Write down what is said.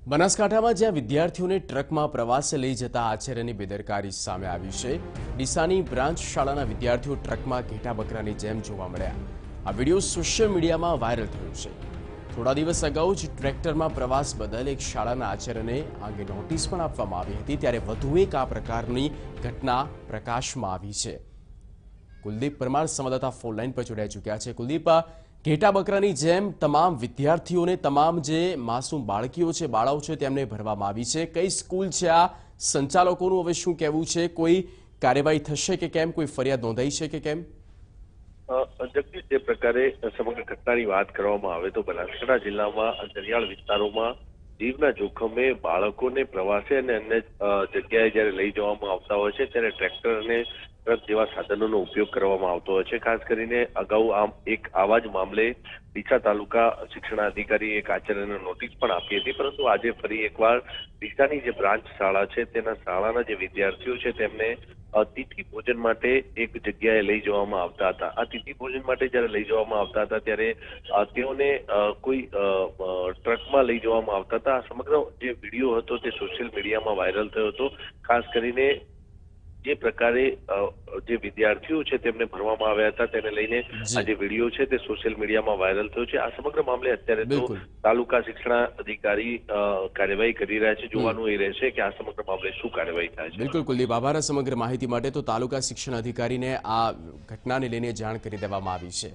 બનાસકાંઠામાં જ્યાં વિદ્યાર્થીઓને ટ્રકમાં પ્રવાસે લઈ જતા આચાર્યની બેદરકારી સામે આવી છે। ડીસાની બ્રાન્ચ શાળાના વિદ્યાર્થીઓ ટ્રકમાં ઘેટા બકરાની જેમ જોવા મળ્યા। આ વિડીયો સોશિયલ મીડિયામાં વાયરલ થયો છે। થોડા દિવસ અગાઉ જ ટ્રેક્ટરમાં પ્રવાસ બદલ એક શાળાના આચાર્યને અંગે નોટિસ પણ આપવામાં આવી હતી, ત્યારે વધુ એક આ પ્રકારની ઘટના પ્રકાશમાં આવી છે। કુલદીપ પરમાર સંવાદદાતા ફોન લાઈન પર જોડાઈ ચૂક્યા છે। કુલદીપ, ઘેટા બકરાની જેમ તમામ વિદ્યાર્થીઓને, તમામ જે માસૂમ બાળકીઓ છે, બાળાઓ છે, તેમને ભરવામાં આવી છે। કઈ સ્કૂલ છે આ? સંચાલકોનું હવે શું કહેવું છે? કોઈ કાર્યવાહી થશે કે કેમ? કોઈ ફરિયાદ નોંધાઈ છે કે કેમ? જગદીશ, જે પ્રકારે સમગ્ર ઘટનાની વાત કરવામાં આવે તો બનાસકાંઠા જિલ્લામાં અંતરિયાળ વિસ્તારોમાં જીવના જોખમે બાળકોને પ્રવાસે અને અન્ય જગ્યાએ જ્યારે લઈ જવામાં આવતા હોય છે, ત્યારે ટ્રેક્ટર અને ટ્રક જેવા સાધનોનો ઉપયોગ કરવામાં આવતો હોય છે। ખાસ કરીને અગાઉ આવા જ મામલે ડીસા તાલુકા શિક્ષણાધિકારી એક આચાર્યને નોટિસ પણ આપી હતી, પરંતુ આજે ફરી એકવાર ડીસાની જે બ્રાન્ચ શાળા છે તેના શાળાના જે વિદ્યાર્થીઓ છે તેમને તિથિ ભોજન માટે એક જગ્યાએ લઈ જવામાં આવતા હતા। આ તિથિ ભોજન માટે જ્યારે લઈ જવામાં આવતા હતા ત્યારે તેઓને કોઈ ટ્રકમાં લઈ જવામાં આવતા હતા। આ સમગ્ર જે વિડીયો હતો તે સોશિયલ મીડિયામાં વાયરલ થયો હતો। ખાસ કરીને જે પ્રકારે જે વિદ્યાર્થીઓ છે તેમને ભરવામાં આવ્યા હતા તેને લઈને આ જે વિડીયો છે તે સોશિયલ મીડિયામાં વાયરલ થયો છે। આ સમગ્ર મામલે અત્યારે તો તાલુકા શિક્ષણાધિકારી કાર્યવાહી કરી રહ્યા છે। જોવાનું એ રહેશે કે આ સમગ્ર મામલે શું કાર્યવાહી થાય છે। બિલકુલ કુલદીપ, આભાર સમગ્ર માહિતી માટે। તો તાલુકા શિક્ષણાધિકારીને આ ઘટનાને લઈને જાણ કરી દેવામાં આવી છે।